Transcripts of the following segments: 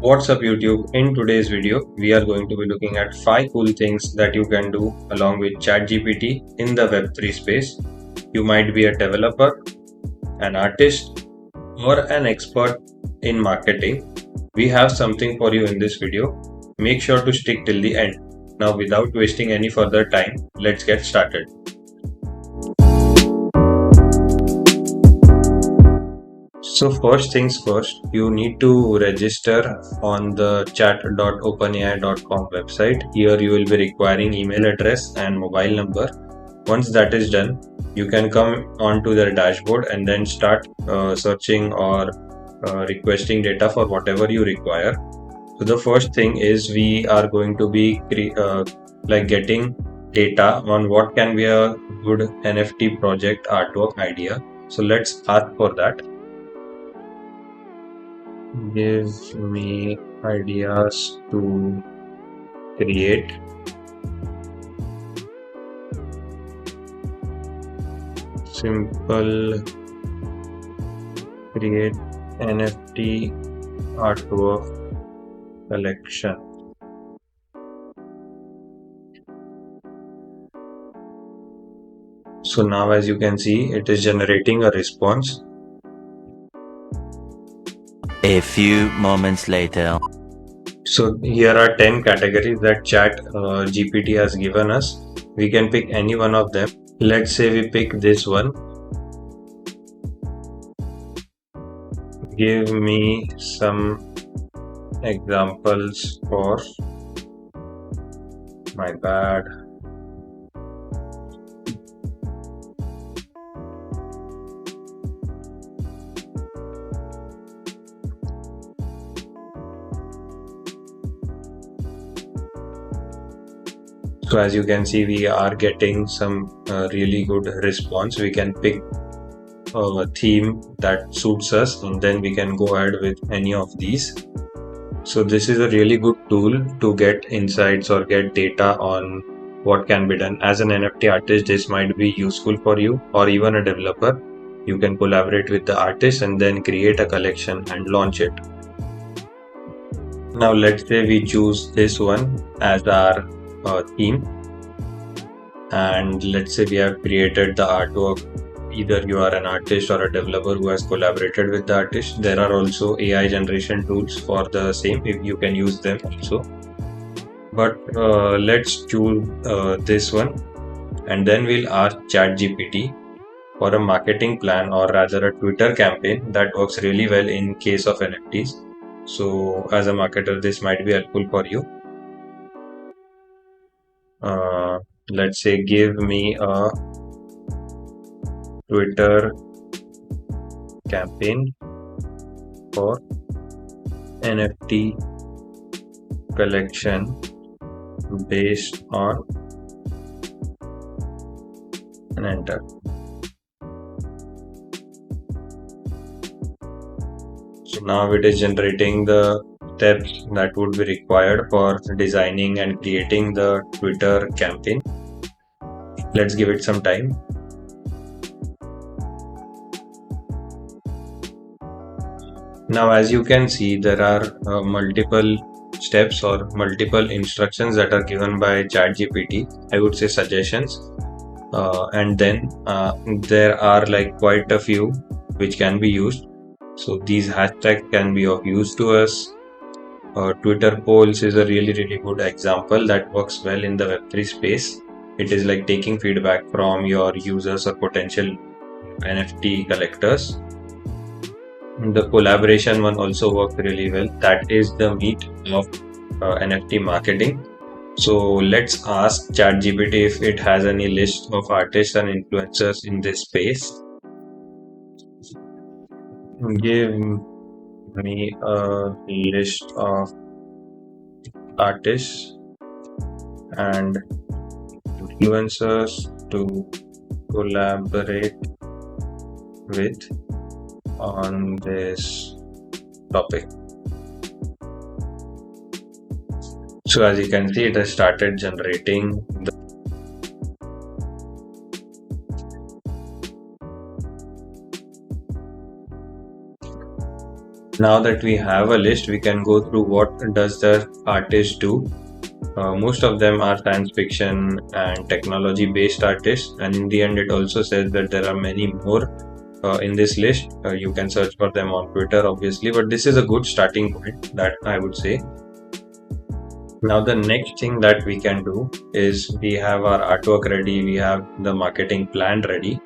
What's up YouTube? In today's video, we are going to be looking at 5 cool things that you can do along with ChatGPT in the Web3 space. You might be a developer, an artist, or an expert in marketing. We have something for you in this video. Make sure to stick till the end. Now without wasting any further time, let's get started. So first things first, you need to register on the chat.openai.com website. Here you will be requiring email address and mobile number. Once that is done, you can come onto their dashboard and then start searching or requesting data for whatever you require. So the first thing is we are going to be getting data on what can be a good NFT project artwork idea. So let's ask for that. Give me ideas to create simple create NFT artwork collection. So now as you can see, it is generating a response. A few moments later. So here are 10 categories that ChatGPT has given us. We can pick any one of them. Let's say we pick this one. Give me some examples for my bad. So as you can see, we are getting some really good response. We can pick a theme that suits us and then we can go ahead with any of these. So this is a really good tool to get insights or get data on what can be done. As an NFT artist, this might be useful for you, or even a developer. You can collaborate with the artist and then create a collection and launch it. Now let's say we choose this one as our theme, and let's say we have created the artwork. Either you are an artist or a developer who has collaborated with the artist. There are also AI generation tools for the same, if you can use them also. But let's choose this one, and then we'll ask ChatGPT for a marketing plan, or rather a Twitter campaign that works really well in case of NFTs. So as a marketer, this might be helpful for you. Let's say give me a Twitter campaign for NFT collection based on an enter. So now it is generating the steps that would be required for designing and creating the Twitter campaign. Let's give it some time. Now as you can see, there are multiple steps or multiple instructions that are given by ChatGPT. I would say suggestions, and then there are like quite a few which can be used. So these hashtags can be of use to us. Twitter polls is a really good example that works well in the Web3 space. It is like taking feedback from your users or potential NFT collectors. The collaboration one also works really well. That is the meat of NFT marketing. So let's ask ChatGPT if it has any list of artists and influencers in this space. Give me a list of artists and influencers to collaborate with on this topic. So as you can see, it has started generating the Now that we have a list, we can go through what does the artist do. Most of them are science fiction and technology based artists, and in the end it also says that there are many more in this list. You can search for them on Twitter obviously, but this is a good starting point, that I would say. Now the next thing that we can do is we have our artwork ready, we have the marketing plan ready.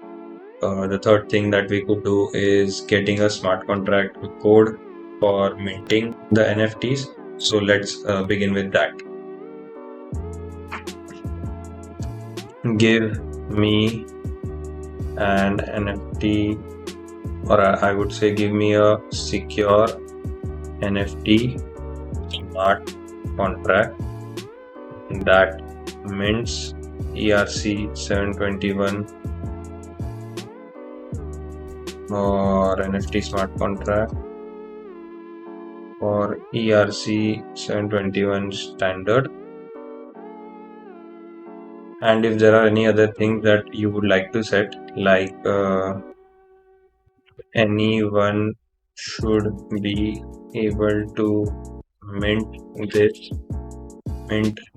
The third thing that we could do is getting a smart contract code for minting the NFTs. So let's begin with that. Give me an NFT, or I would say give me a secure NFT smart contract that mints ERC721 or NFT smart contract for ERC721 standard. And if there are any other things that you would like to set, like anyone should be able to mint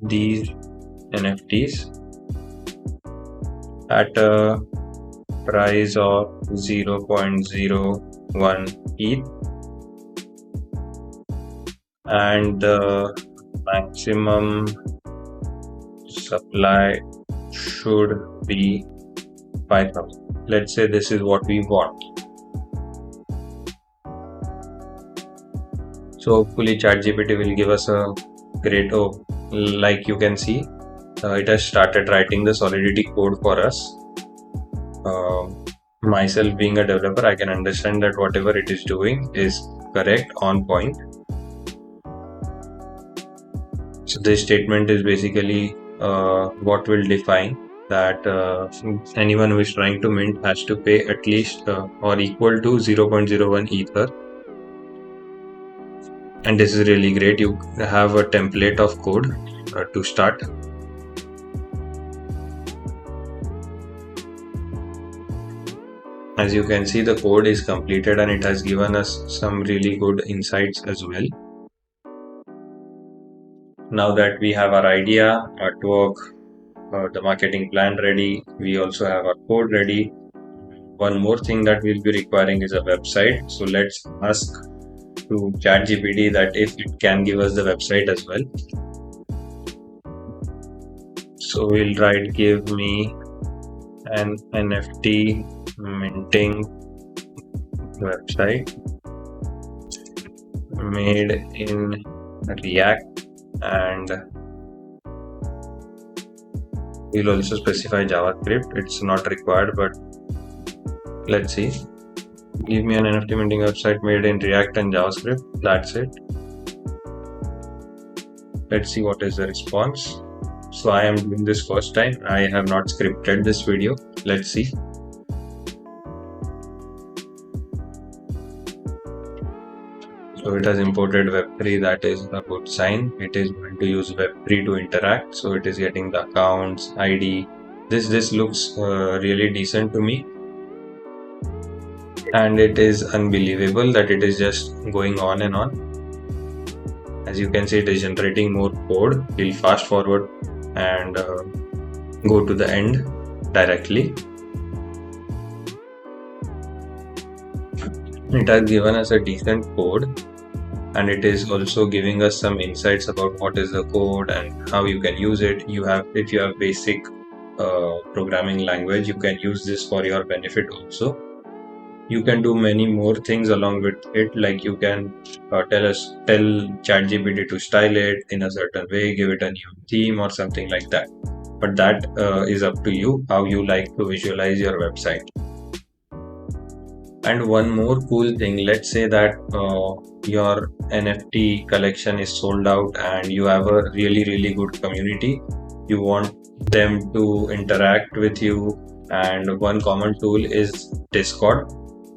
these NFTs at a price of 0.01 ETH, and the maximum supply should be 5,000. Let's say this is what we want. So hopefully chat-gpt will give us a great hope. Like you can see, it has started writing the Solidity code for us. Myself being a developer, I can understand that whatever it is doing is correct, on point. So this statement is basically what will define that anyone who is trying to mint has to pay at least or equal to 0.01 ether. And this is really great. You have a template of code to start. As you can see, the code is completed and it has given us some really good insights as well. Now that we have our idea, artwork, the marketing plan ready, we also have our code ready. One more thing that we'll be requiring is a website. So let's ask to chat-gpt that if it can give us the website as well. So we'll write give me an NFT minting website made in React, and we'll also specify JavaScript. It's not required, but let's see. Give me an NFT minting website made in React and JavaScript. That's it. Let's see what is the response. So I am doing this first time. I have not scripted this video. Let's see. So it has imported web3. That is a good sign. It is going to use web3 to interact. So it is getting the accounts, ID. This looks really decent to me. And it is unbelievable that it is just going on and on. As you can see, it is generating more code. We'll fast forward and go to the end directly. It has given us a decent code, and it is also giving us some insights about what is the code and how you can use it. If you have basic programming language, you can use this for your benefit also. You can do many more things along with it, like you can tell chat-gpt to style it in a certain way, give it a new theme or something like that. But that is up to you, how you like to visualize your website. And one more cool thing, let's say that your NFT collection is sold out and you have a really good community. You want them to interact with you, and one common tool is Discord.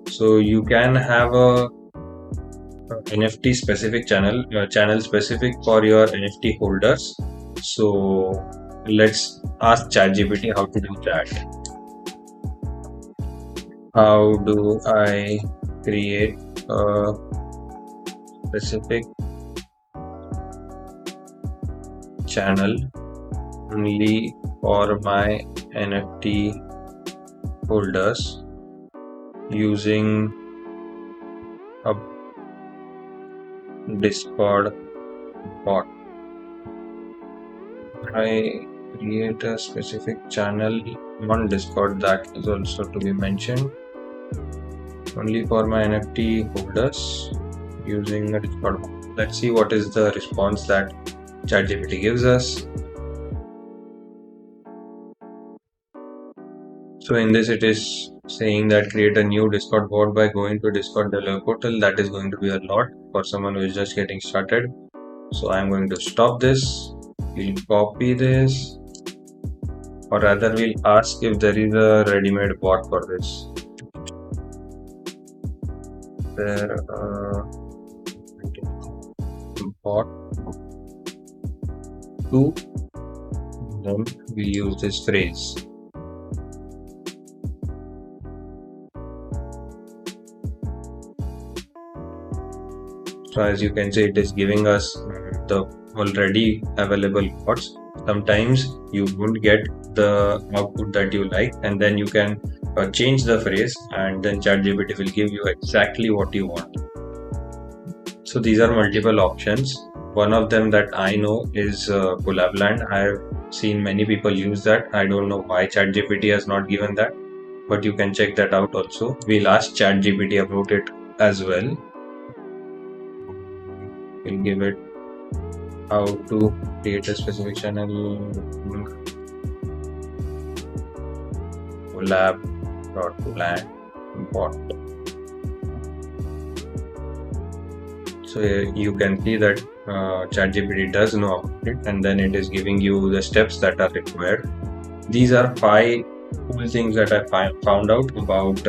So you can have a NFT specific channel specific for your NFT holders. So let's ask ChatGPT how to do that. How do I create a specific channel only for my NFT holders using a Discord bot. I create a specific channel on Discord that is also to be mentioned only for my NFT holders using a Discord bot. Let's see what is the response that chat-gpt gives us. So in this it is saying that create a new Discord bot by going to Discord developer portal. That is going to be a lot for someone who is just getting started. So I'm going to stop this. We'll copy this, or rather we'll ask if there is a ready-made bot for this. There bot 2, then we'll use this phrase. So as you can see, it is giving us the already available bots. Sometimes you won't get the output that you like, and then you can change the phrase, and then chat-gpt will give you exactly what you want. So these are multiple options. One of them that I know is Collabland. I have seen many people use that. I don't know why chat-gpt has not given that, but you can check that out also. We'll ask chat-gpt about it as well. We'll give it how to create a specific channel collab.land bot. So you can see that chat-gpt does know about it, and then it is giving you the steps that are required. These are 5 cool things that I found out about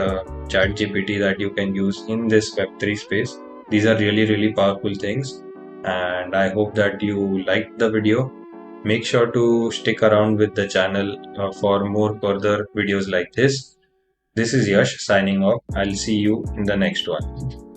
chat-gpt that you can use in this web3 space. These are really powerful things, and I hope that you liked the video. Make sure to stick around with the channel for more further videos like this. This is Yash signing off. I'll see you in the next one.